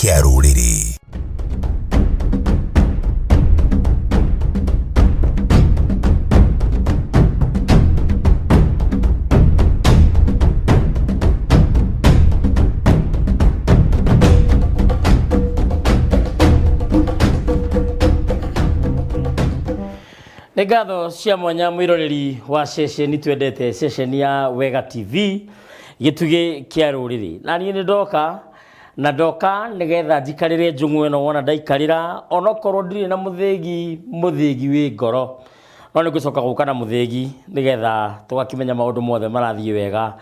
kia rũrĩrĩ. Negatho cia mwanya mwiroreri wa ceceni twendete ceceni ya Wega TV gituge kia rũrĩrĩ. Na niĩ ndoka nigetha njikarĩre njung'u ĩno wona ndaikarĩra onokorwo ndirĩ na mũthĩgi wĩ ngoro. No nĩ ngũcoka gũka na mũthĩgi nigetha tũgakĩmenya maũndũ mothe marathiĩ wega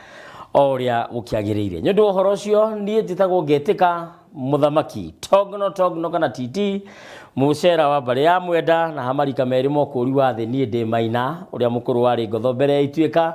o ũrĩa gũkĩagĩrĩire. Nĩ ũndũ wa ũhoro ũcio niĩ njĩtagwo Ngetĩka Mũthamaki Togno kana TT Mũcera wa mbarĩ ya Mwenda na hamarika merĩ mokũri wa thĩ niĩ ndĩ Maina ũrĩa mũkũrũ warĩ ngotho mbere ya ituĩka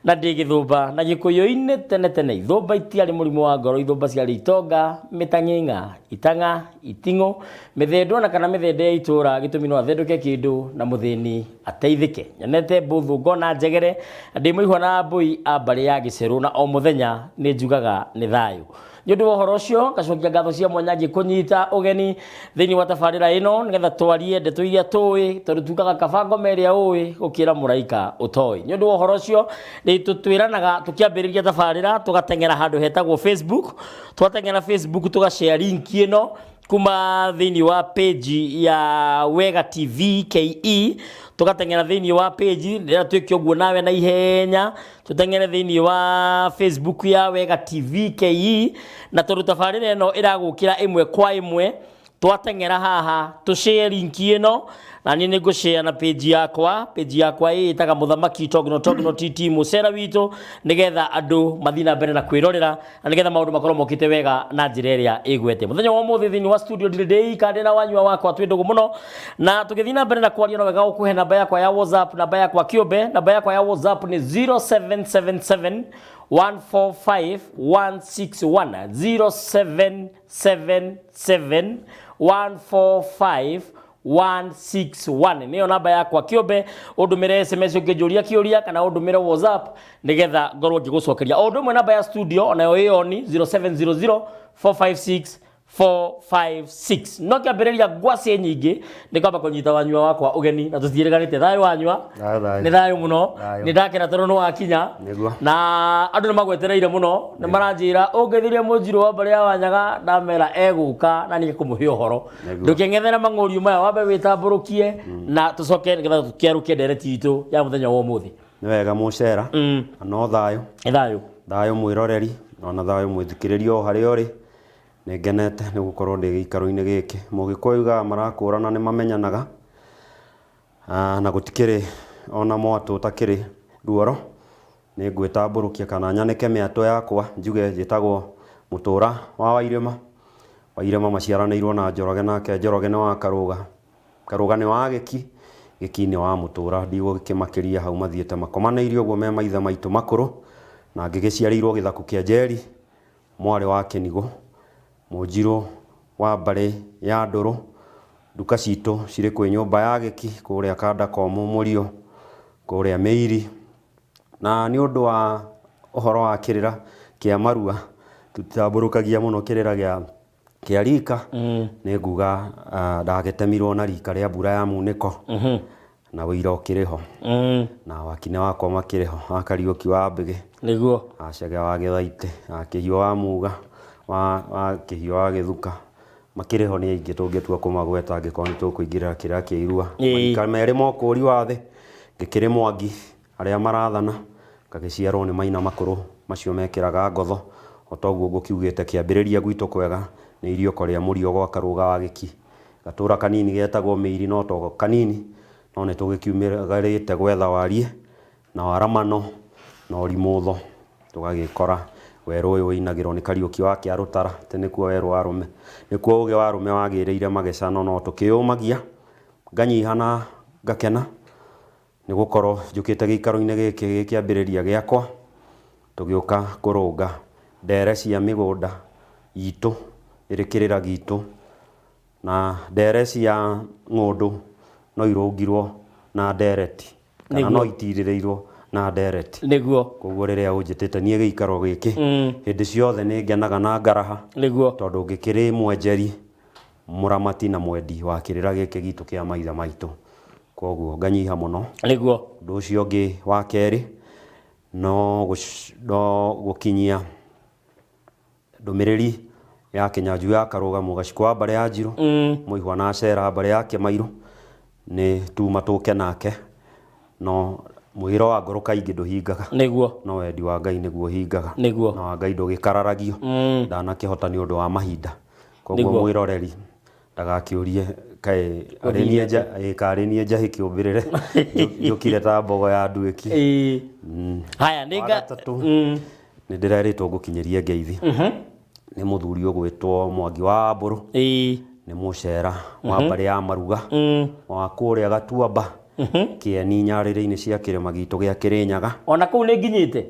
na ndĩ Gĩthũmba na Gĩkũyũ-inĩ tene Ithũmba itiarĩ mũrimũ wa ngoro, Ithũmba ciarĩ itonga, mĩtang'ing'a, itang'a, iting'ũ, mĩthendo na kana mĩthende ya itũra gĩtũmi no athendũke kĩndũ na mũthĩni ateithĩke. Nyonete mbũthũ ngona njegere ndĩ mũihwa na mbũi a mbarĩ ya Gĩcerũ na o mũthenya nĩ njugaga nĩ thayũ. Nĩ ũndũ wa ũhoro ũcio ngacokia ngatho cia mwanya ngĩkũnyita ũgeni thĩinĩ wa tabarĩra ĩno nĩgetha twarie ndeto iria tũĩ tondũ tugaga kaba ngoma ĩrĩa ũĩ gũkĩra mũraika ũtoĩ. Nĩ ũndũ wa ũhoro ũcio nĩ tũtwĩranaga tũkĩambĩrĩria tabarĩra tũgateng'era handũ hetagwo Facebook, twateng'era Facebook tũgashare link ĩno kuma thĩinĩ wa page ya Wega TV KE, tugateng'era thĩinĩ wa page rĩrĩa twĩke ũguo nawe na ihenya tuteng'ere thĩinĩ wa Facebook ya Wega TV KE, na tondũ tabarĩra ĩno ĩragũkĩra ĩmwe kwa ĩmwe twateng'era haha tushare link ĩno na niĩ nĩ ngũshare na page yakwa ĩĩtaga Mũthamaki Togno TT Mũcera witũ nĩgetha andũ mathiĩ na mbere na kwĩrorera na nĩgetha maũndũ makorwo mokĩte wega na njĩra ĩrĩa ĩgwete. Mũthenya wa ũmũthĩ thĩinĩ wa studio ndĩika ndĩ na wanyua wakwa twĩ ndũgũ mũno na tũgĩthiĩ na mbere na kwaria no wega gũkũhe namba yakwa ya WhatsApp, namba yakwa kĩũmbe, namba yakwa ya WhatsApp nĩ 0777 145 161 0777 145 161 niyo namba yakwa kĩũmbe. Ũndũmĩre SMS ũngĩnjũria kĩũria kana ũndũmĩre WhatsApp nĩgetha ngorwo ngĩgũcokeria. O ũndũ ũmwe namba ya studio onayo ĩyoni 0700 456 456. No kĩambĩrĩria ngwacĩ nyingĩ nĩkwamba kũnyita wanyua wakwa ũgeni na tũtiĩrĩganĩte. Thayũ wanyua nĩ thayũ mũno, nĩ ndakena tondũ nĩ wakinya na andũ nĩ magwetereire mũno, nĩ maranjĩra ũngĩthirie Mũnjirũ wa mbarĩ ya Wanyaga ndamera egũka na nĩ kũmũhe ũhoro ndũkĩng'ethere mang'ũriũ maya wambe wĩtambũrũkie na tũcoke nĩgetha tũkĩarũkie ndereti itũ ya mũthenya wa ũmũthĩ. Nĩ wega Mũcera no thayũ mwĩroreri na thayũ mwĩthikĩrĩria o harĩa ũrĩ. Nĩngenete nĩ gũkorwo ndĩ gĩikaro-inĩ gĩkĩ. Mũgĩkũyũ ga marakũrana nĩ mamenyanaga na gũtikĩrĩ ona mwatũ ũtakĩrĩ ruoro. Nĩ ngwĩtambũrũkia kana nyanĩke mĩatũ yakwa njuge njĩtagwo Mũtũra wa Wairĩma maciaranĩirwo na Njoroge, nake Njoroge nĩ wa Karũga, Karũga nĩ wa Gĩki, Gĩki nĩ wa Mũtũra. Ndigũkĩmakĩria hau mathiĩte makomanĩirio ũguo me maithe maitũ makũrũ, na ngĩgĩciarĩirwo Gĩthaku kĩa Njeri mwarĩ wa Kĩnigũ. Mũnjirũ wa mbarĩ ya Ndũrũ, nduka citũ cirĩ kwĩ nyũmba ya Gĩki kũrĩa Kandakomu Mũriũ kũrĩa Mĩiri. Na nĩ ũndũ wa ũhoro wa kĩrĩra kĩa Marua tutambũrũkagia mũno kĩrĩra kĩa rika. Nĩ nguga ndagĩtemirwo na rika rĩa mbura ya munĩko na wĩira ũkĩrĩho na wakinĩ wakwa makĩrĩho, Akariũki wa Mbĩgĩ nĩguo, Acege wa Gĩthaitĩ, Kĩhiũ wa Muga, wa Kĩhiũ wa Gĩthuka makĩrĩho nĩ aingĩ tũngĩtua kũmagweta angĩkorwo nĩ tũkũingĩrĩra kĩrĩa kĩa Irua. Maika merĩ mokũri wa thĩ ngĩkĩrĩ Mwangi arĩa marathana, ngagĩciarwo nĩ Maina makũrũ macio mekĩraga ngotho. O toguo ngũkiugĩte kĩambĩrĩria gwitũ kwega nĩ irioko rĩa Mũriũ gwa Karũga wa Gĩki, gatũra kanini getagwo Mĩiri no to kanini, no nĩ tũgĩkiumĩrĩte gwetha Warie na Waramano na Ũrimũtho tũgagĩkora werũ ũyũ wĩinagĩrwo nĩ Kariũki wa Kĩarũtara, atĩ nĩkuo werũ wa arũme, nĩkuo ũgĩ wa arũme wagĩrĩire magĩcano. No tũkĩũmagia nganyiha na ngakena nĩ gũkorwo njũkĩte gĩikaro-inĩ gĩkĩ gĩkĩambĩrĩria gĩakwa tũgĩũka kũrũnga ndere cia mĩgũnda itũ ĩrĩ kĩrĩra gitũ, na ndere cia ng'ũndũ no irũngirwo na ndereti kana no itirĩrĩirwo na ndereti niguo koguo riria unjitite nie giikaro giki hindi ciothe ni ngenaga na ngaraha niguo tondu ngikiri mwenjeri muramati na mwendi wa kirira giki gitu kia maitha maitu koguo nganyiha muno niguo ndu ucio ngi wa keri no gukinyia ndumiriri ya Kinyanjui ya Karugamo Gacikwa mbare ya Njiro Muihwa na Cera mbare ya Kimairu ni tuma tuke nake no mwiro wa ngoro kaingi nduhingaga niguo no wendi wa Ngai niguo hingaga niguo na wa Ngai ndugikararagio ndanakihota ni undu wa mahinda koguo mwiroreri ndagakiurie kae arenie njahi kiumbirire yukire ta mbogo ya nduiki haya niga ni ndireritwo ngukinyeria ngeithi ni muthuri ugwitwo Mwangi wa Mburu ni mucera wa mbare ya Maruga wa kuria Gatuamba Kieni nyarire-ini cia kirima gitu gia Kirinyaga ona kuu ni nginyite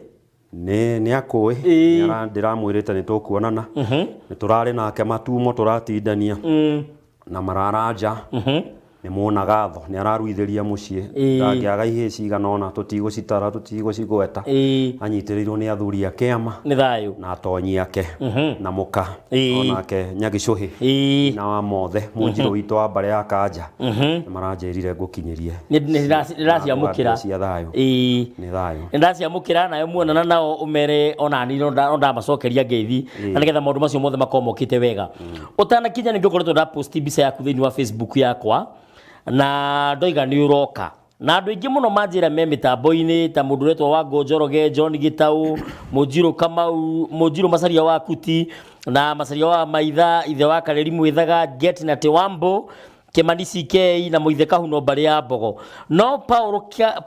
ni akui ndiramwirite ni tukuonana ni turari nake matumo turatindania na mararanja ni munaga tho ni araruitheria mucii ndangiaga ihe cigana ona tutigucitara tutigucigweta anyitirirwo ni athuri a kiama ni thayu na atonyi ake na muka onake Nyagicuhi na wa mothe munjiro witu wa mbare ya Kanja ni maranjirire ngukinyerie ni ndiraciamukira cia thayu ni thayu ndaciamukira nayo muonana nao umere ona ni nda macokeria ngeithi na nigetha maundu macio mothe makomokite wega utanakinya ni ngokoretwo nda post mbica yaku thiini wa Facebook yakwa na ndoiga ni uroka na andu ingi muno manjira me mitambo-ini ta mundu retwa wa Ngonjoroge John Gitau Munjiro Kamau Munjiro Macaria wa Kuti na Macaria wa Maitha ithe wa Kareri Mwithaga Get na Tewambo Kimani CK na Muithe Kahuno mbare ya Mbogo no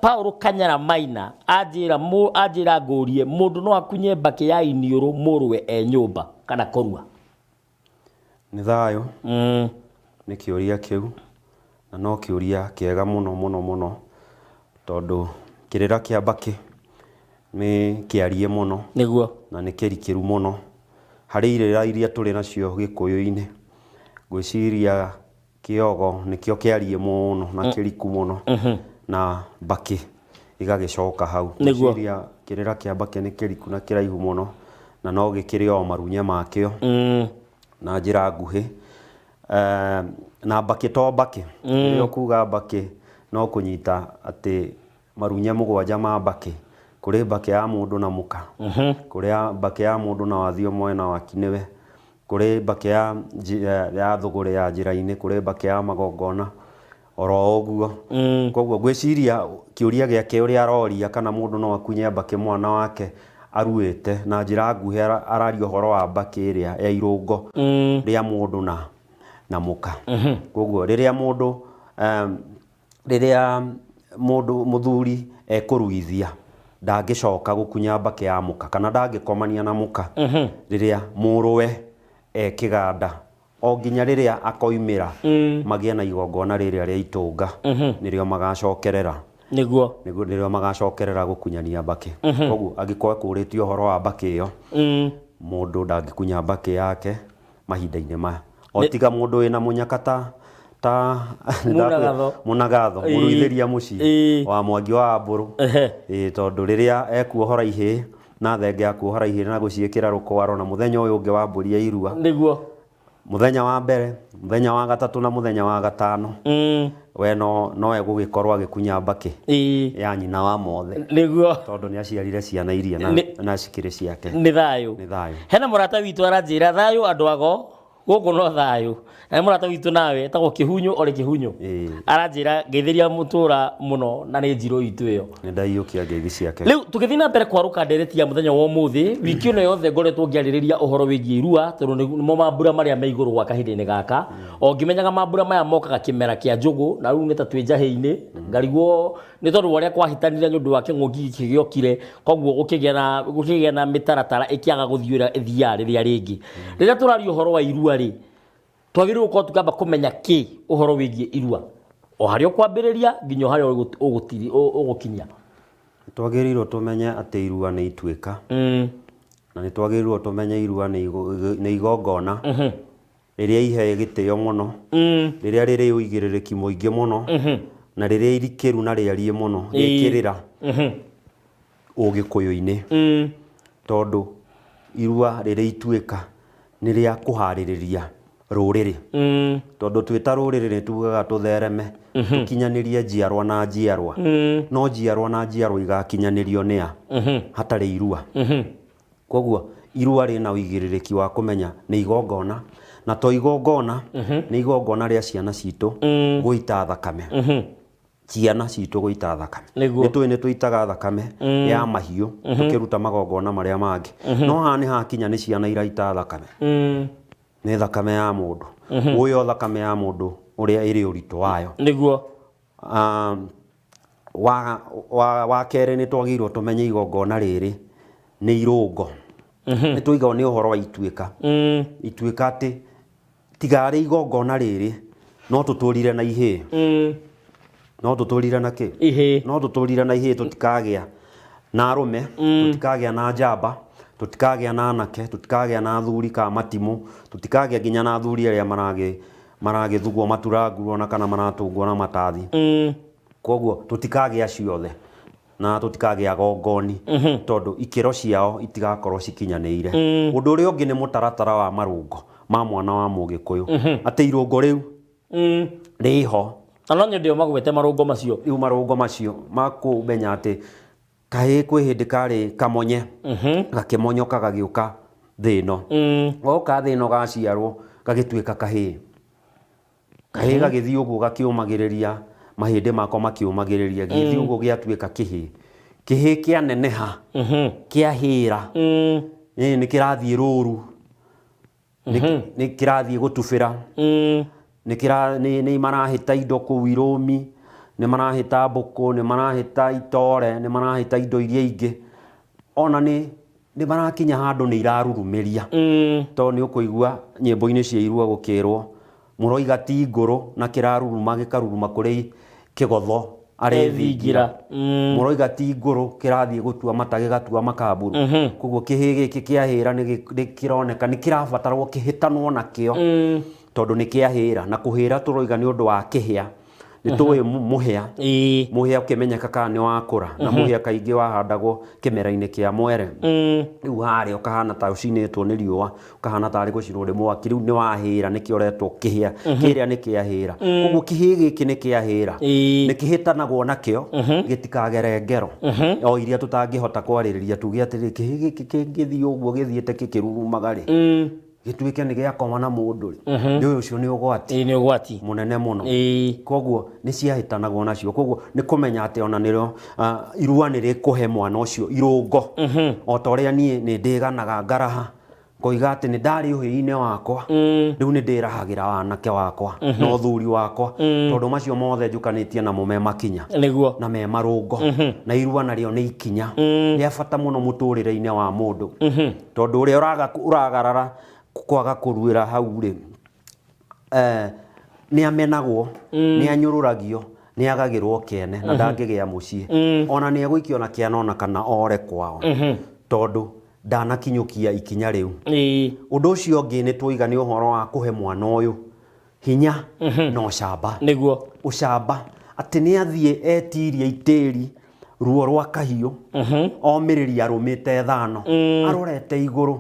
Paul Kanyara Maina ajira ngurie mundu no akunye mbaki ya iniuru murwe nyumba kana korua ni thayu ni kiuria kiu na no kiuria kiega muno tondu kirira kia mbaki ni kiarie muno niguo na ni kirikiru muno hari irira iria turi nacio Gikuyu-ini gwiciria kiogo nikio kiarie muno na kiriku muno na mbaki igagicoka hau gwiciria kirira kia mbaki ni kiriku na kiraihu muno na no gikiri o marunya makio na njira nguhi na mbaki to mbaki iyo kuga mbaki no kunyita ati marunya mugwanja ma mbaki kuri mbaki ya mundu na muka kuri mbaki ya mundu na wathio mwena wa Kinewe kuri mbaki ya thuguri ya njira-ini kuri mbaki ya magongona oro oguo koguo gwiciria kiuria giake uria aroria kana mundu no akunye mbaki mwana wake aruite na njira nguhi arario horo wa mbaki iria ya irungo ria mundu na muka koguo riria mundu muthuri ekuruithia ndangicoka gukunya mbaki ya muka kana ndangikomania na muka riria muruwe kiganda o nginya riria akoimira magie na igongona riria ria itunga nirio magacokerera nirio magacokerera gukunyania mbaki koguo angikoo kuritio horo wa mbaki iyo mundu ndangikunya mbaki yake mahinda-ini maya otiga mundu wina munyaka ta munagatho muruitheria mucii wa Mwangi wa Mburu tondu riria ekuohora ihe na thenge akuohora ihe na guciikira rukwaro na muthenya uyu ungi wa mburi ya irua niguo muthenya wa mbere muthenya wa gatatu na muthenya wa gatano we no egugikorwo agikunya mbaki ya nyina wa mothe niguo tondu ni aciarire ciana iria na cikiri ciake ni thayu hena murata witu aranjira thayu andu ago guku no thayu na murata witu nawe etagwo Kihunyu ori Kihunyu aranjira ngeithiria mutura muno na ni Njiro itu iyo ni ndaiyukia ngeithi ciake riu tukithina mbere kwaruka ndereti ya muthenya wa umuthi wiki ino yothe ngoretwo ngiaririria uhoro wigie irua tondu nimo mambura maria me iguru gwa kahinda-ini gaka o ngimenyaga mambura maya mokaga kimera kia njugu na riu nita twi njahi-ini ngarigwo ni tondu waria kwahitanire nyundu wa king'uki kigiokire koguo gukigia na mitaratara ikiaga guthiura ithia riria ringi riria turario uhoro wa irua ri twagiriru ko tukamba kumenya ki uhoro wigie irua o hario kwambiriria nginya hario ugukinya twagiriru tumenye ati irua ni itwika na ni twagiriru tumenye irua ni igongona riria ihe gitio muno riria riri uigiririki muingi muno na riria irikiru na riarie muno rikirira Ũgĩkũyũ-inĩ tondũ irua rĩrĩa ituĩka nĩ rĩa kũharĩrĩria rũrĩrĩ tondũ twĩta rũrĩrĩ nĩ tugaga tũthereme tũkinyanĩrie njiarwa na njiarwa no njiarwa na njiarwa igakinyanĩrio nĩa hatarĩ irua koguo irua rĩna ũigĩrĩrĩki wa kũmenya nĩ igongona na to igongona nĩ igongona rĩa ciana citũ gũita thakame ciana citũ gũita thakame nĩ tũitaga thakame ya mahiũ tũkĩruta magongona marĩa mangĩ no haha nĩ hakinya nĩ ciana iraita thakame nĩ thakame ya mũndũ ũyũ thakame ya mũndũ ũrĩa ĩrĩ ũritũ wayo nĩguo wa kerĩ nĩ twagĩrĩirwo tũmenye igongona rĩrĩ nĩ irũngo nĩ tũigao nĩ ũhoro wa ituĩka atĩ tiga arĩ igongona rĩrĩ no tũtũrire na ihĩĩ no tũtũrire na kĩ no tũtũrire na ihĩĩ tũtikagĩa na arũme tũtikagĩa na njamba tũtikagĩa na anake tũtikagĩa na athuri ka matimũ tũtikagĩa nginya na athuri arĩa maragĩthugwo maturangurwo na kana maratũngwo na matathi koguo tũtikagĩa ciothe na tũtikagĩa gongoni tondũ ikĩro ciao itigakorwo cikinyanĩire ũndũ ũrĩa ũngĩ nĩ mũtaratara wa marũngo ma mwana wa Mũgĩkũyũ atĩ irũngo rĩu rĩho no ndio magwete marũngo macio rĩu marũngo macio makũmenya atĩ kahĩĩ kwĩ hĩndĩ karĩ kamonye gakĩmonyoka gagĩũka thĩ ĩno goka thĩ ĩno gaciarwo gagĩtuĩka kahĩĩ gagĩthiĩ ũguo gakĩũmagĩrĩria mahĩndĩ mako makĩũmagĩrĩria gĩthiĩ ũguo gĩatuĩka kĩhĩĩ kĩaneneha kĩahĩra nĩ kĩrathiĩ rũru nĩ kĩrathiĩ gũtubĩra nĩ marahĩta indo kũu irũmi nĩ marahĩta mbũkũ nĩ marahĩta itore nĩ marahĩta indo iria ingĩ ona nĩ marakinya handũ nĩ irarurumĩria tondũ nĩ ũkũigua nyĩmbo-inĩ cia irua gũkĩrwo mũroiga ti ngũrũ na kĩraruruma gĩkaruruma kũrĩ kĩgotho arethingira mũroiga ti ngũrũ kĩrathiĩ gũtua mata gĩgatua makamburu koguo kĩhĩĩ gĩkĩ kĩahĩra nĩ kĩroneka nĩ kĩrabatarwo kĩhĩtanwo nakĩo tondũ nĩ kĩahĩra na kũhĩra tũroiga nĩ ũndũ wa kĩhĩa nĩ tũĩ mũhĩa ũkĩmenyeka kana nĩ wakũra na mũhĩa kaingĩ wahandagwo kĩmera-inĩ kĩa mwere rĩu harĩa ũkahana ta ũcinĩtwo nĩ riũa ũkahana tarĩ gũcinwo nĩ mwaki rĩu nĩ wahĩra nĩkĩo ũretwo kĩhĩa kĩrĩa nĩ kĩahĩra koguo kĩhĩĩ gĩkĩ nĩ kĩahĩra nĩ kĩhĩtanagwo nakĩo gĩtikagere ngero o iria tũtangĩhota kwarĩrĩria tuge atĩrĩ kĩhĩĩ gĩkĩ kĩngĩthiĩ ũguo gĩthiĩte gĩkĩrurumaga gĩtuĩke nĩ gĩakoma na mũndũ rĩ ũcio nĩ ũgwati mũnene mũno koguo nĩ ciahĩtanagwo nacio koguo nĩ kũmenya atĩ ona nĩrĩo irua nĩ rĩkũhe mwana ũcio irũngo o ta ũrĩa niĩ nĩ ndĩganaga ngaraha ngoiga atĩ nĩ ndarĩ ũhĩi-inĩ wakwa rĩu nĩ ndĩrahagĩra wanake wakwa na ũthuri wakwa tondũ macio mothe njũkanĩtie namo me makinya na me marũngo na irua narĩo nĩ ikinya rĩa bata mũno mũtũrĩre-inĩ wa mũndũ tondũ ũrĩa ũragarara kwaga kũruĩra hau rĩ nĩ amenagwo nĩ anyũrũragio nĩ agagĩrwo kĩene na ndangĩgĩa mũciĩ ona nĩ egũikio na kĩana ona kana ore kwao tondũ ndanakinyũkia ikinya rĩu ũndũ ũcio ũngĩ nĩ twoiga nĩ ũhoro wa kũhe mwana ũyũ hinya na ũcamba ũcamba atĩ nĩ athiĩ etiria itĩri ruo rwa kahiũ omĩrĩria arũmĩte thano arorete igũrũ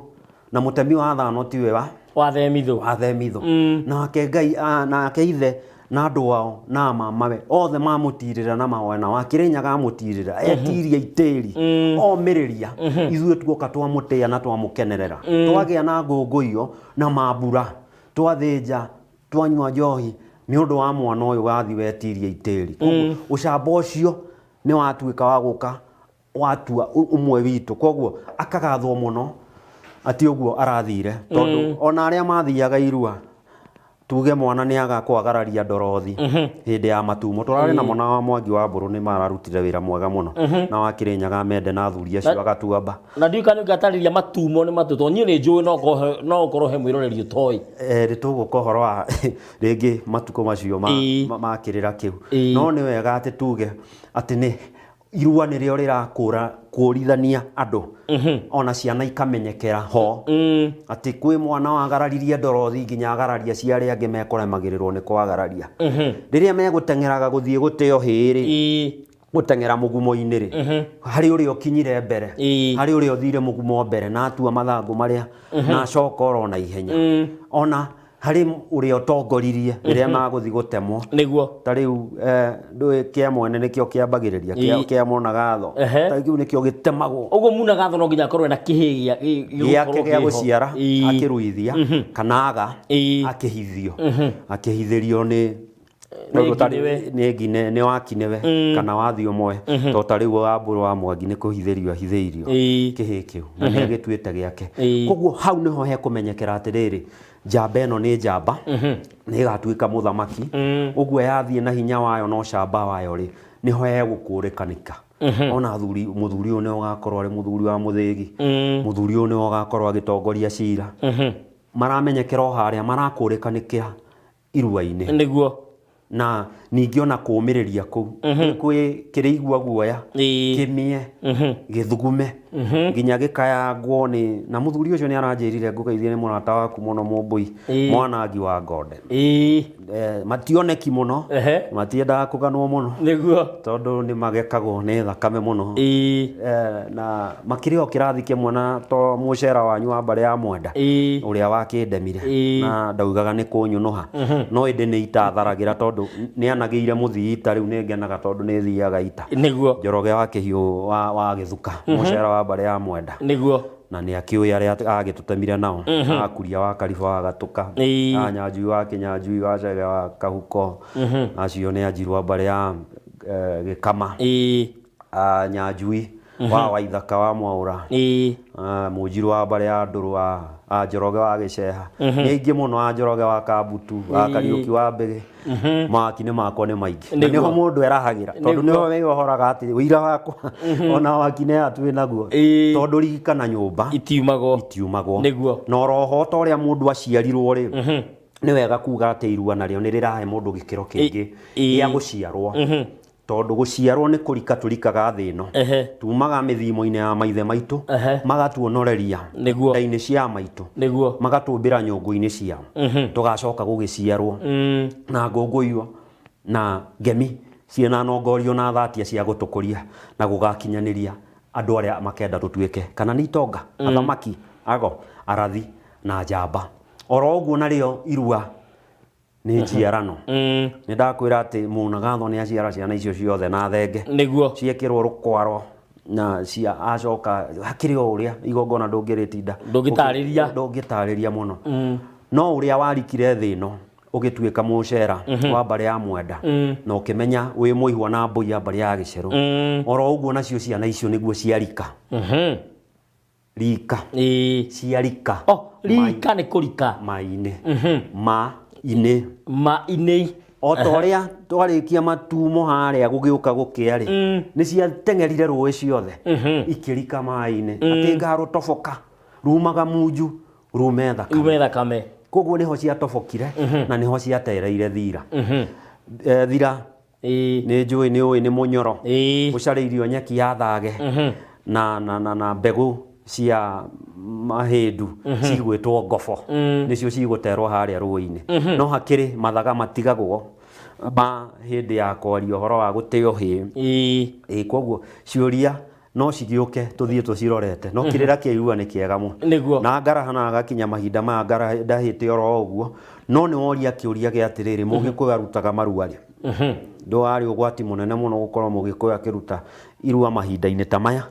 na mũtemi wa thano tiwe wathemithũ nake Ngai nake ithe na andũ ao na mamawe othe mamũtirĩra na mawena wa Kĩrĩnyaga amũtirĩra etiria itĩri omĩrĩria ithuĩ tuoka twamũtĩa na twamũkenerera twagĩa na ngũngũiyo na mambura twathĩnja twanyua njohi nĩ ũndũ wa mwana ũyũ wathi wetiria itĩri koguo ũcamba ũcio nĩ watuĩka wa gũka watua ũmwe witũ koguo akagathwo mũno atĩ ũguo arathire tondũ ona arĩa mathiaga irua tuge mwana nĩ agakwagararia ndorothi hĩndĩ ya matumo tũrarĩ na mwana wa Mwangi wa Mbũrũ nĩ mararutire wĩra mwega mũno na wa Kĩrĩnyaga mende na athuri acio agatuamba na ndiuka nĩ ngatarĩria matumo nĩ matuto niĩ nĩ njũĩ no ũkorwo he mwĩroreri ũtoĩ nĩ tũgũka ũhoro wa rĩngĩ matukũ macio ma kĩrĩra kĩu no nĩ wega atĩ tuge atĩ nĩ irua nĩrĩo rĩrakũrithania andũ ona ciana ikamenyekera ho atĩ kwĩ mwana wagararirie ndorothi nginya agararia ciarĩa angĩ mekũremagĩrĩrwo nĩ kwagararia rĩrĩa megũteng'eraga gũthiĩ gũteo hĩrĩ gutengera mugumo-ini ri hari uri okinyire mbere hari uri othire mugumo mbere na atua mathangu maria na coka orona ihenya ona hari uri otongoririe riria maguthi gutemwo niguo ta riu ndui kia mwene nikio kiambagiriria kia mona gatho ta kiu nikio gitemagwo ugo muna gatho no nginya korwe na kihigia giake gia guciara akiruithia kana aga akihithio akihithirio ni nĩ wakinewe kana wathi ũmwe to ta rĩu wambũrũ wa Mwangi nĩ kũhithĩrio ahithĩirio kĩhĩ kĩu na nĩ agĩtuĩte gĩake koguo hau nĩho hekũmenyekera atĩrĩrĩ njamba ĩno nĩ njamba nĩ ĩgatuĩka mũthamaki ũguo yathiĩ na hinya wayo no camba wayo rĩ nĩho egũkũrĩkanĩka ona mũthuri ũyũ nĩ ũgakorwo arĩ mũthuri wa mũthĩgi mũthuri ũyũ nĩ ũgakorwo agĩtongoria cira maramenyekera o harĩa marakũrĩkanĩkĩra irua-inĩ nĩguo na ningĩ ona kũũmĩrĩria kũu kwĩ kĩrĩigua guoya kĩmie gĩthugume nginya gĩkayangwo nĩ na mũthuri ũcio nĩ aranjĩrire ngũgeithie nĩ mũrata waku mũno Mũmbũi Mwanangi wa Ng'onde mationeki mũno matiendaga kũganwo mũno nĩguo tondũ nĩ magekagwo nĩ thakame mũno na makĩrĩ o kĩrathi kĩmwe na to mũcera wanyu wa mbarĩ ya Mwenda ũrĩa wakĩndemire na ndaugaga nĩ kũnyũnũha no ĩndĩ nĩ itatharagĩra tondũ nĩ anagĩire mũthii ita rĩu nĩ ngenaga tondũ nĩ thiaga ita nĩguo Njoroge wa Kĩhiũ wa Gĩthuka mũcera wa mbarĩ ya Mwenda nĩguo na nĩ akĩũĩ arĩa agĩtũtemire nao akuria wa Kariba wa Gatũka Nyanjui wa Kĩnyanjui wa Chege wa Kahuko acio nĩ Anjiru wa mbarĩ ya Gĩkama Nyanjui wa Waithaka wa Mwaũra Mũnjiru wa mbarĩ ya Ndũrũ wa Njoroge wa Gĩceha nĩ aingĩ mũno a Njoroge wa Kambutu wa Kariũki wa Mbĩgĩ makinĩ makwa nĩ maingĩ na nĩho mũndũ erahagĩra tondũ nĩho wĩyohoraga atĩ ũira wakwa ona wakinĩ aya twĩ naguo tondũ ririkana nyũmba itiumagwo na oroho ta ũrĩa mũndũ aciarirwo rĩ nĩ wega kuga atĩ irua narĩo nĩ rĩrahe mũndũ gĩkĩro kĩngĩ gĩa gũciarwo tondũ gũciarwo nĩ kũrika tũrikaga thĩ ĩno tumaga mĩthimo-inĩ ya maithe maitũ magatuonoreria nda-inĩ cia maitũ magatũmbĩra nyũngũ-inĩ ciao tũgacoka gũgĩciarwo na ngũngũiyo na ngemi ciĩna nongorio na thatia cia gũtũkũria na gũgakinyanĩria andũ arĩa makenda tũtuĩke kana nĩ itonga athamaki ago arathi na njamba oro ũguo narĩo irua nĩ njiarano nĩ ndakwĩra atĩ Mũnagatho nĩ aciara ciana icio ciothe na thenge ciekĩrwo rũkwaro na acoka hakĩrĩ o ũrĩa igongona ndũngĩrĩtinda ndũngĩtarĩria mũno no ũrĩa warikire thĩ ĩno ũgĩtuĩka mũcera wa mbarĩ ya Mwenda na ũkĩmenya wĩ mũihwa na mbũi ya mbarĩ ya Gĩcerũ oro ũguo nacio ciana icio nĩguo ciarika rika ciarika rika nĩ kũrika mainĩ ma-inĩ o ta ũrĩa twarĩkia matumo harĩa gũgĩũka gũkĩa rĩ nĩ ciateng'erire rũĩ ciothe ikĩrika maĩ-inĩ atĩ ngarũtoboka rumaga munju rume thakame koguo nĩho ciatobokire na nĩho ciatereire thira thira nĩ njũĩ nĩ ũĩ nĩ mũnyoro ũcarĩirio nyeki ya thage na mbegũ cia mahĩndu cigwĩtwo ngobo nĩcio cigũterwo harĩa rũĩ-inĩ no hakĩrĩ mathaga matigagwo ma hĩndĩ ya kwaria ũhoro wa gũtĩo hĩ koguo ciũria no cigĩũke tũthiĩ tũcirorete no kĩrĩra kĩa irua nĩ kĩega mũno na ngarahana agakinya mahinda maya ndahĩte oro ũguo no nĩ woria kĩũria gĩa atĩrĩrĩ Mũgĩkũyũ arutaga marua rĩ ndwarĩ ũgwati mũnene mũno gũkorwo Mũgĩkũyũ akĩruta irua mahinda-inĩ ta maya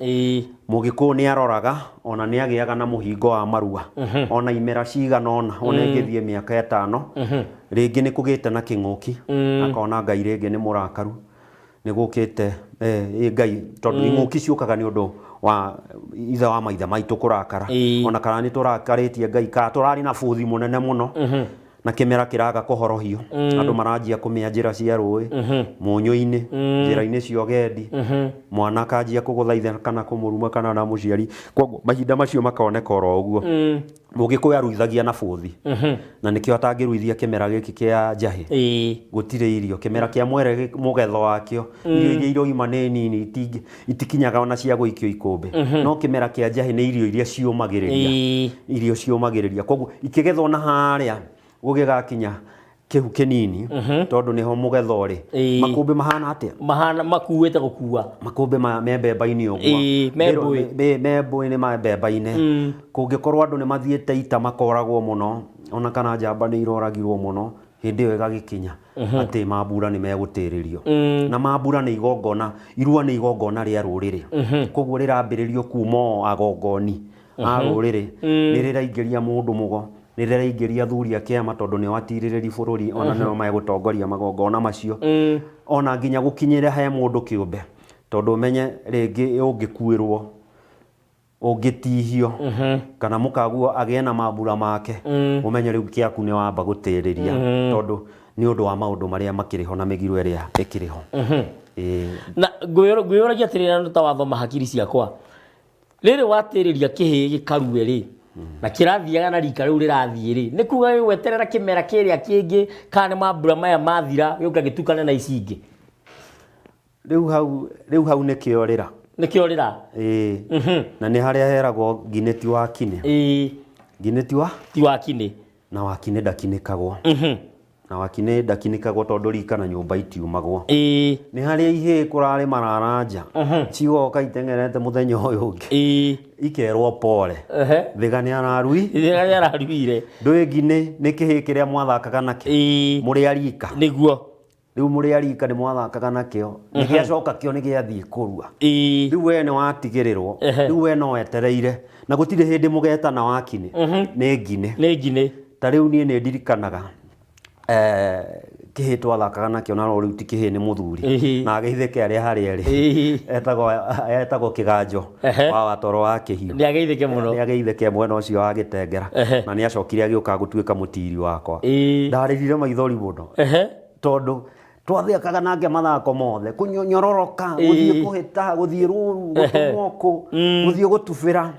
Mũgĩkũyũ nĩ aroraga ona nĩ agĩaga na mũhingo wa marua ona imera cigana ona ĩngĩthiĩ mĩaka 5 rĩngĩ nĩ kũgĩte na kĩng'ũki akona Ngai rĩngĩ nĩ mũrakaru nĩ gũkĩte Ngai tondũ ing'ũki ciũkaga nĩ ũndũ wa ithe wa maithe maitũ kũrakara ona kana nĩ tũrakarĩtie Ngai ka tũrarĩ na bũthi mũnene mũno na kĩmera kĩraga kũhorohio andũ maranjia kũmĩa njĩra cia rũĩ mũnyũ-inĩ njĩra-inĩ cia ũgendi mwana akanjia kũgũthaitha kana kũmũruma kana na mũciari koguo mahinda macio makoneka oro ũguo Mũgĩkũyũ aruithagia na bũthi na nĩkĩo atangĩruithia kĩmera gĩkĩ kĩa njahĩ gũtirĩ irio kĩmera kĩa mwere mũgetho wakĩo irio iria iroima nĩ nini itikinyaga ona cia gũikio ikũmbĩ no kĩmera kĩa njahĩ nĩ irio iria ciũmagĩrĩria koguo ikĩgethwo na harĩa gũgĩgakinya kihu kinini tondu niho mugetho ri makumbi mahana atia mahana makuwete gukua makumbi me mbemba-ini ugwa membu-ini ma mbemba-ini kungikorwo andu ni mathiete ita makoragwo muno ona kana njamba ni iroragirwo muno hindi yo igagikinya ati mambura ni megutiririo na mambura ni igongona irua ni igongona ria ruriri koguo rirambiririo kuma agongoni a ruriri ni riraingiria mundu mugo ni riraingiria thuri a kiama tondu ni watiririri bururi ona no megutongoria magongona macio ona nginya gukinyira he mundu kiumbe tondu menye ringi ungikuirwo ungitihio kana mukaguo agie na mambura make umenye riu kiaku ni wamba gutiriria tondu ni undu wa maundu maria makiriho na migiro iria ikiriho na ngwiragia atirira ndu ta wathoma hakiri ciakwa riri watiriria kihi gikaruwe ri na kirathiaga na rika riu rirathie ri ni kuga weterera kimera kiria kingi kana mambura maya mathira yuka gitukane na icingi riu hau ni kiorira na ni haria heragwo ngineti wa kine ngineti wa ti wa kine na wa kine ndakinikagwo na wa kine ndakinikagwo tondu rika na nyumba itiumagwo ni haria ihe kurari mararanja cigoka itengerete muthenya uyu ungi ikerwo pole thigani araruire ndui ngine ni kihi kiria mwathakaga naki muri arika niguo riu muri arika ni mwathakaga nakio ni giacoka kio ni giathie kurua riu we ni watigirirwo riu we no wetereire na gutire hindi mugetana wakine ni ngine ta riu nie ni ndirikanaga kihi twathakaga nakio na riu ti kihi ni muthuri na ageithike aria haria ri etagwo kiganjo wa watoro wa kihiu ni ageithike muno ni ageithike mwena ucio wa gitengera na ni acokire agioka gutuika mutiri wakwa ndaririre maithori muno tondu twathiakaga nake mathako mothe kunyororoka guthie kuhita guthie ruru gutumoko guthie gutubira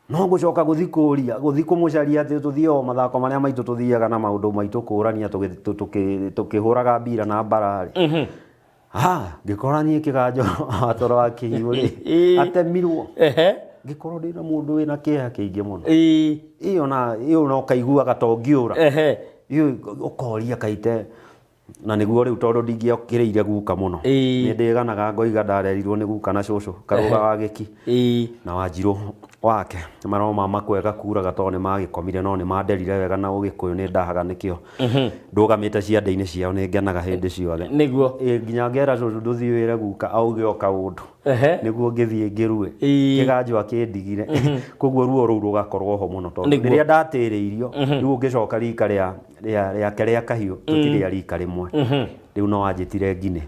no gucoka guthie kuria guthie kumucaria ati tuthie o mathako maria maitu tuthiaga na maundu maitu kurania tukihuraga mbira na mbarari ngikoranie kiganjo atoro wa kihiu ri atemirwo ngikorwo ndina mundu wina kieha kiingi muno iyo no kaiguaga tongiura iyo ukoria kaite na niguo riu tondu ndingiokiriire guka muno ni ndiganaga ngoiga ndarerirwo ni guka na cucu karuga wa giki na Wanjiru wake maroma makwega kuraga tondu ni magikomire no ni manderire wega na ugikuyu ni ndahaga nikio ndugamite ciande-ini ciao ni ngenaga hindi ciothe niguo nginya ngera cucu nduthiwire guka auge o kaundu niguo ngithie ngirue kiganjo akindigire koguo ruo ruu rugakorwo ho muno tondu riria ndatiriirio riu ngicoka rika ria kahiu tutire rika rimwe riu no wanjitire ngine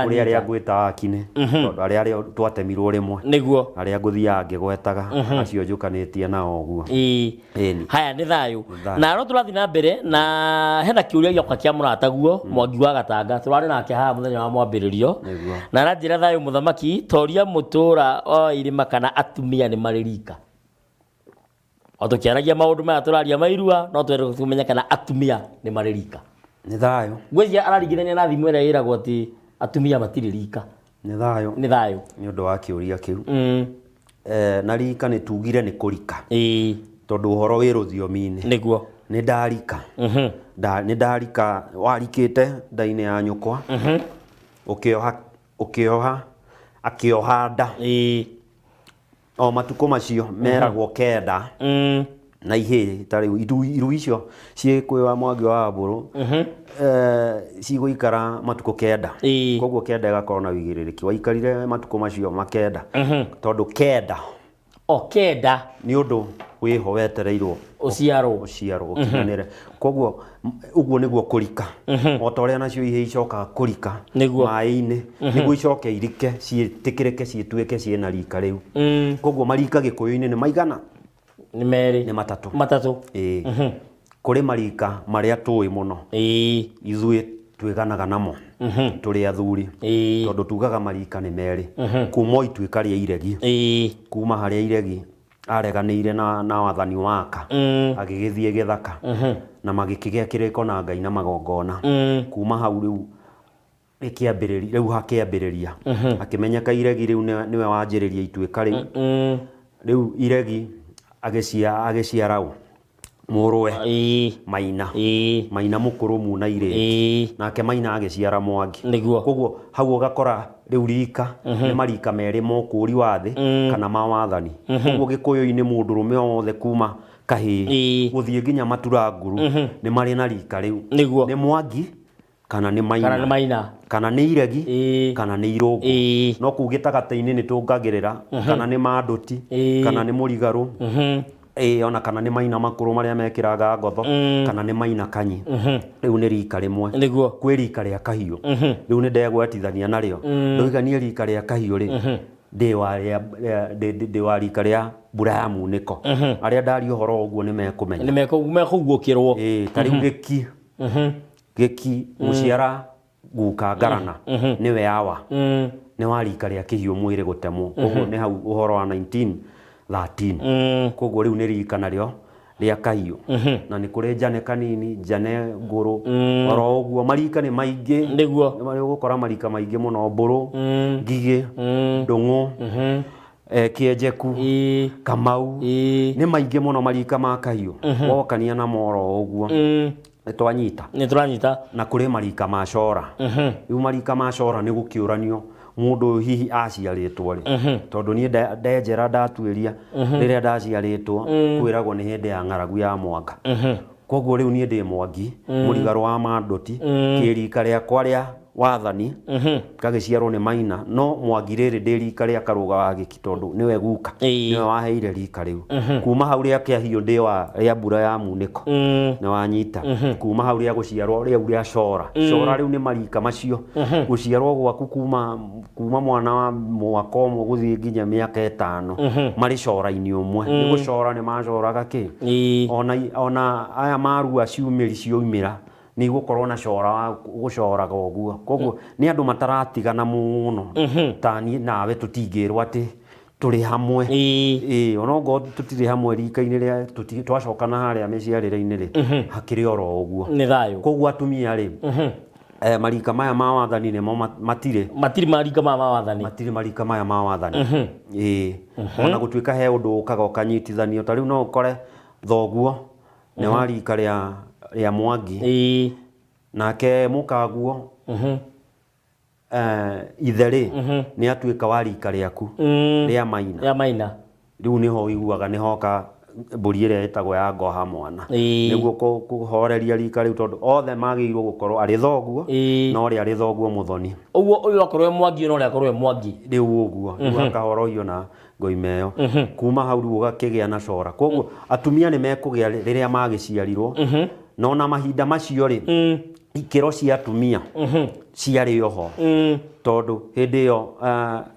uri aria ngwita akine tondu aria twatemirwo rimwe niguo aria nguthiaga ngigwetaga acio njukanitie nao guo haya ni thayu na ro turathi na mbere na hena kiuria gioka kia murataguo Mwangi wa Gatanga turari nake haha muthenya wa mwambiririo na ranjira thayu muthamaki toria mutura o irima kana atumia ni maririka otukiaragia maundu maya turaria mairua no twere kumenya kana atumia ni maririka ni thayu gwezia araringithania na thimu ira iragwo ati atumia matiririka ni thayu ni undu wa kiuria kiu na rika ni tugire ni kurika tondu uhoro wi ruthiomi-ini niguo ni ndarika ni ndarika warikite ndaine ya nyukwa ukioha akioha nda o matuko macio meragwo kenda na ihe tari iru icio ciikwiwa Mwangi wa Mburu ciguikara matuko kenda koguo kenda igakorwo na wigiririki waikarire matuko macio makenda tondu kenda ni undu wiho wetereirwo uciarwo ukinyanire koguo uguo niguo kurika o ta uria nacio ihe icokaga kurika mai-ini niguo icoke irike cietikirike cietuike ciena rika riu koguo marika gikuyu-ini ni maigana ni meri ni matatu kuri marika maria tui muno ithui twiganaga namo turi athuri tondu tugaga marika ni meri kuma ituika ria iregi kuma haria iregi areganire na wathani waka agigithie githaka na magikigia kiriko na Ngai na magongona kuma hau riu ikiambiriria riu hakiambiriria akimenyeka iregi riu niwe wanjiriria ituika riu iregi agiciarau Mũrũwe Maina mũkũrũ muna irĩ nake Maina agĩciara Mwangi. Koguo hau ũgakora rĩu rika nĩ marika merĩ mokũri wa thĩ kana ma wathani. Koguo Gĩkũyũ-inĩ mũndũrũme wothe kuma kahĩĩ gũthiĩ nginya Maturanguru nĩ marĩ na rika rĩu. Nĩ Mwangi kana nĩ Maina kana nĩ Iregi kana nĩ Irũngũ. No kũu gĩtagatĩ-inĩ nĩ tũngagĩrĩra kana nĩ Mandũti kana nĩ Mũrigarũ ona kana nĩ Maina makũrũ marĩa mekĩraga ngotho kana nĩ Maina Kanyi. Rĩu nĩ rika rĩmwe. Kwĩ rika rĩa Kahiũ rĩu nĩ ndegwetithania narĩo. Ndoiganie rika rĩa Kahiũ rĩ ndĩ wa rika rĩa mbura ya munĩko. Arĩa ndaria ũhoro ũguo nĩ mekũmenya. Nĩ mekũguũkĩrwo. Ta rĩu Gĩki mũciara guka Ngarana nĩwe Awa nĩ wa rika rĩa Kĩhiũ mwĩrĩ gũtemwo. Koguo nĩ hau ũhoro wa 1913. Koguo rĩu nĩ rika narĩo rĩa Kahiũ. Na nĩ kũrĩ Njane Kanini, Njane Ngũrũ, oro ũguo marika nĩ maingĩ. Nĩ ũgũkora marika maingĩ mũno. Mbũrũ, Ngigĩ, Ndũng'ũ, Kĩenjeku, Kamau, nĩ maingĩ mũno marika ma Kahiũ. Wokania na moro ũguo nĩ twanyita. Na kũrĩ marika ma Cora. Rĩu marika ma Cora nĩ gũkĩũranio mũndũ hihi aciarĩtwo rĩ. Tondũ niĩ ndenjera ndatuĩria rĩrĩa ndaciarĩtwo kwĩragwo nĩ hĩndĩ ya ng'aragu ya mwanga. Koguo rĩu niĩ ndĩ Mwangi Mũrigarũ wa Mandũti, kĩrika rĩakwa rĩa wathani kagĩciarwo nĩ Maina. No Mwangi rĩrĩ ndĩ rika rĩa Karũga wa Gĩki tondũ nĩwe guka nĩwe waheire rika rĩu. Kuma hau rĩa Kĩahiũ ndĩ wa rĩa mbura ya munĩko nĩ wanyita. Kuma hau rĩa gũciarwo rĩu rĩa Cora. Cora rĩu nĩ marika macio. Gũciarwo gwaku kuma mwana wa mwaka ũmwe gũthiĩ nginya mĩaka 5 marĩ Cora-inĩ ũmwe. Nĩ gũcora nĩ macoraga kĩ ona aya marua ciumĩri cioimĩra nĩ igũkorwo na Cora wa gũcoraga ũguo. Koguo nĩ andũ mataratigana mũno ta niĩ nawe tũtingĩrwo atĩ tũrĩ hamwe. Onokorwo tũtirĩ hamwe rika-inĩ rĩa twacokana harĩa mĩciarĩre-inĩ rĩ hakĩrĩ oro ũguo. Nĩ thayũ. Koguo atumia rĩ marika maya ma wathani nĩmo matirĩ marika maya ma wathani. Matirĩ marika maya ma wathani. Ona gũtuĩka he ũndũ ũkaga ũkanyitithanio. Ta rĩu no ũkore thoguo nĩ wa rika rĩa Mwangi nake mũkaguo ithe rĩ nĩ atuĩka wa rika rĩaku rĩa Maina. Rĩu nĩho ũiguaga nĩ hoka mbũri ĩrĩa ĩtagwo ya ngoha mwana nĩguo kũhoreria rika rĩu tondũ othe magĩrĩirwo gũkorwo arĩ thoguo no ũrĩa arĩ thoguo mũthoni. Ũguo ũyũ akorwo Mwangi no ũrĩa akorwo Mwangi. Rĩu ũguo rĩu akahorohio na ngoima ĩyo. Kuma hau rĩu ũgakĩgĩa na Cora. Koguo atumia nĩ mekũgĩa rĩrĩa magĩciarirwo. No na mahinda macio rĩ ikĩro cia atumia ciarĩ oho tondũ hĩndĩ ĩyo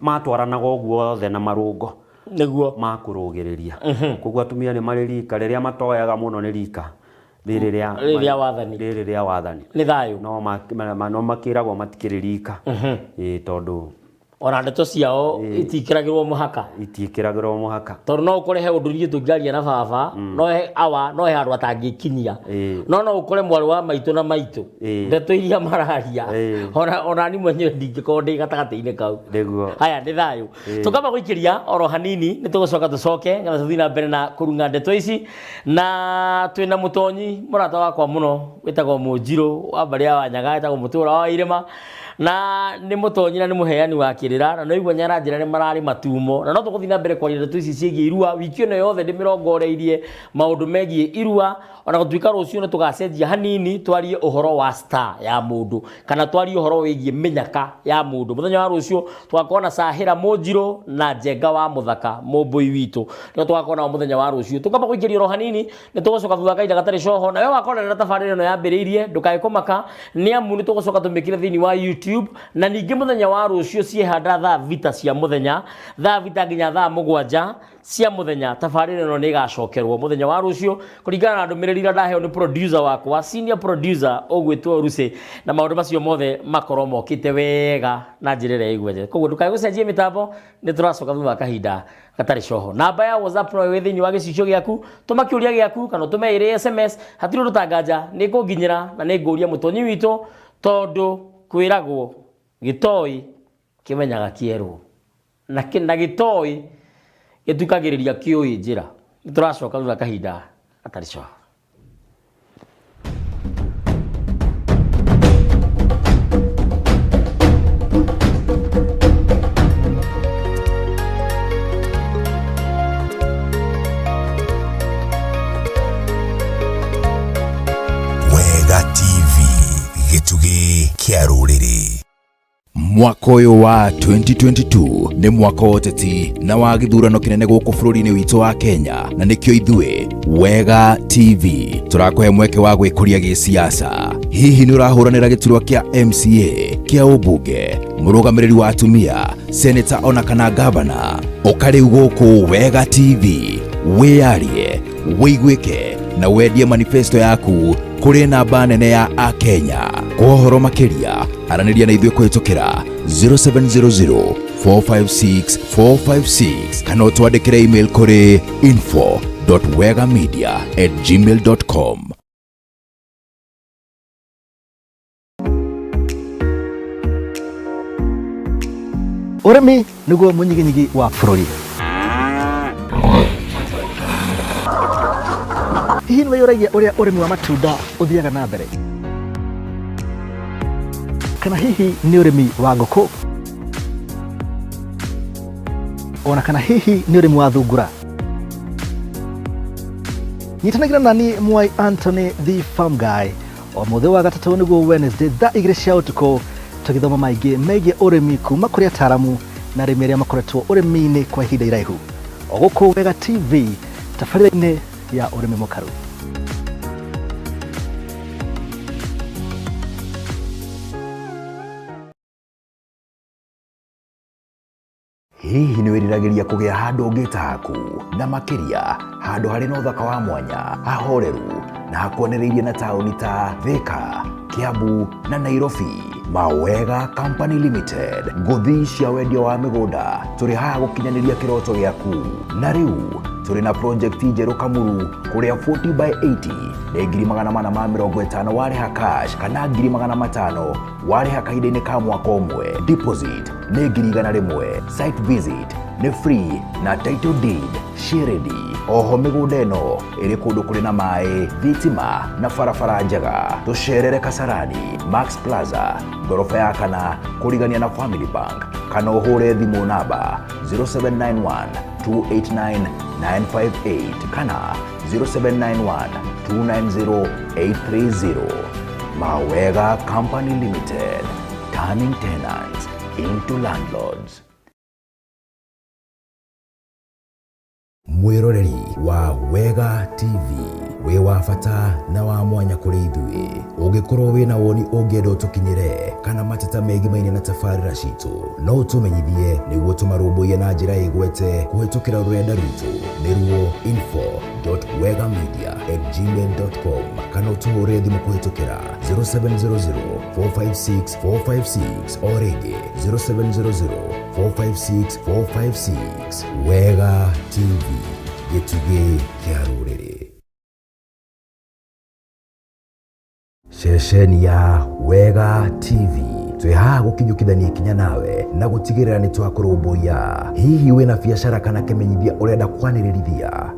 matwaranaga ũguo othe na marũngo nĩguo makũrũgĩrĩria. Koguo atumia nĩ marĩ rika rĩrĩa matoyaga mũno nĩ rika rĩrĩ rĩa wathani. Nĩ thayũ. No makĩragwo matikĩrĩ rika tondũ ona ndeto ciao itiĩkĩragĩrwo mũhaka. Itiĩkĩragĩrwo mũhaka. Tondũ no ũkore he ũndũ niĩ tũngĩaria na baba no he handũ atangĩkinyia. No ũkore mwarĩ wa maitũ na maitũ ndeto iria mararia ona niĩ mwenyewe ndingĩkorwo ndĩ gatagatĩ-inĩ kau. Haya nĩ thayũ. Tũkamba gũikĩria oro hanini nĩ tũgũcoka tũcoke na tũthiĩ na mbere na kũrunga ndeto ici. Na twĩna mũtonyi mũrata wakwa mũno wĩtagwo Mũnjirũ wa mbarĩ ya Wanyaga wĩtagwo Mũtũra wa Irĩma. Na nĩ mũtonyi na nĩ mũheani wa kĩrĩra na no igua nyaranjĩra nĩ mararĩ matumo na no tũgũthiĩ na mbere kwaria ndeto ici ciĩgiĩ irua. Wiki ĩno yothe ndĩmĩrongoreirie maũndũ megiĩ irua ona gũtuĩka rũciũ nĩ tũgacenjia hanini twarie ũhoro wa star ya mũndũ kana twarie ũhoro wĩgiĩ mĩnyaka ya mũndũ. Mũthenya wa rũciũ tũgakorwo na Sahĩra Mũnjirũ na Njenga wa Mũthaka Mũmbũi witũ nĩo tũgakorwo nao mũthenya wa rũciũ. Tũkamba gũikĩria oro hanini nĩ tũgũcoka thutha kahinda gatarĩ coho. Na we wakorera tabarĩra ĩno yambĩrĩirie ndũkae kũmaka nĩ amu nĩ tũgũcoka tũmĩkĩre thĩinĩ wa YouTube na ningĩ mũthenya wa rũciũ ciehanda thaa thita cia mũthenya thaa thita nginya thaa 7 cia mũthenya. Tabarĩra ĩno nĩ ĩgacokerwo mũthenya wa rũciũ kũringana na ndũmĩrĩri iria ndaheo nĩ producer wakwa senior producer ũgwĩtwo Ruce na maũndũ macio mothe makorwo mokĩte wega na njĩra ĩrĩa ĩgwete. Koguo ndũkae gũcenjia mĩtambo nĩ tũracoka thutha kahinda gatarĩ coho. Namba ya WhatsApp no wĩ thĩinĩ wa gĩcicio gĩaku tũma kĩũria gĩaku kana tũme ĩrĩ SMS hatirĩ ũndũ tanganja nĩ kũnginyĩra na nĩ ngũria mũtonyi witũ tondũ kwĩragwo gĩtoi kĩmenyaga kĩerwo na gĩtoi gĩtukagĩrĩria kĩũĩ njĩra. Nĩ tũracoka thutha kahinda gatarĩ coho. mwaka uyu wa 2022 ni mwaka wa uteti na wa githurano kinene guku bururi-ini witu wa Kenya, na nikio ithui Wega TV turakuhe mweke wa gwikuria gisiasa. Hihi ni urahuranira giturwa kia MCA, kia ubunge, murugamiriri wa atumia, senator ona kana governor, ukari guku Wega TV wiyarie, wiguike na wendie manifesto yaku kuri namba nene ya Akenya. Kwa uhoro makiria araniria na ithuĩ kũhĩtũkĩra 0700 456 456 kana ũtwandĩkĩre email kuri info.wegamedia@gmail.com. Ũrĩmi nĩguo mũnyiginyigi wa bũrũri. Hihi nĩ wĩyũragia ũrĩa ũrĩmi wa matunda ũthiaga na mbere? Kana hihi nĩ ũrĩmi wa ngũkũ? Ona kana hihi nĩ ũrĩmi wa thungura? Nyitanagĩra nani Mwai Anthony the Farm Guy o mũthĩ wa gatatũ nĩguo Wednesday thaa 2 cia ũtukũ, tũgĩthoma maingĩ megiĩ ũrĩmi kuma kũrĩ ataaramu na arĩmi arĩa makoretwo ũrĩmi-inĩ kwa ihinda iraihu o gũkũ Wega TV, tabarĩra-inĩ ya ũrĩmi mũkaru. Hihi nĩ wĩriragĩria kũgĩa handũ ũngĩta haku, na makĩria handũ harĩ na ũthaka wa mwanya, hahoreru na hakuonereirie na taũni ta Thika, Kiambu na Nairobi? Mawega Company Limited, ngũthi cia wendia wa mĩgũnda, tũrĩ haha gũkinyanĩria kĩroto gĩaku. Na rĩu tũrĩ na project njerũ Kamuru, kũrĩa 40 by 80 nĩ 450 warĩha cash kana 500 warĩha kahinda-inĩ ka mwaka ũmwe. Deposit nĩ 100,000. Site visit nĩ free na title deed shiredi. Oho mĩgũnda ĩno ĩrĩ kũndũ kũrĩ na maĩ, thitima na barabara njega. Tũcerere Kasarani, Max Plaza, ngorofa ya kana, kũrigania na Family Bank, kana ũhũre thimũ namba 0791 289 958 kana 0791 290 830. Mawega Company Limited, turning tenants into landlords. Mwiroreri wa Wega TV wĩ wa bata na wa mwanya kũrĩ ithuĩ. Ũngĩkorwo wĩna woni ũngĩenda ũtũkinyĩre kana mateta megiĩ maine na tabarĩra citũ, no ũtũmenyithie nĩguo tũmarũmbũiye na njĩra ĩgwete kũhĩtũkĩra rũrenda rwitũ nĩruo info.wegamedia@gmail.com kana ũtũhũre thimũ kũhĩtũkĩra 0700 456 456 o rĩngĩ 0700 456 456. Wega TV, gĩtugĩ kĩa rũrĩrĩ. Ceceni ya Wega TV, twĩ haha gũkinyũkithania ikinya nawe na gũtigĩrĩra nĩ twakũrũmbũiya. Hihi wĩna biacara kana kĩmenyithia ũrenda kwanĩrĩrithia,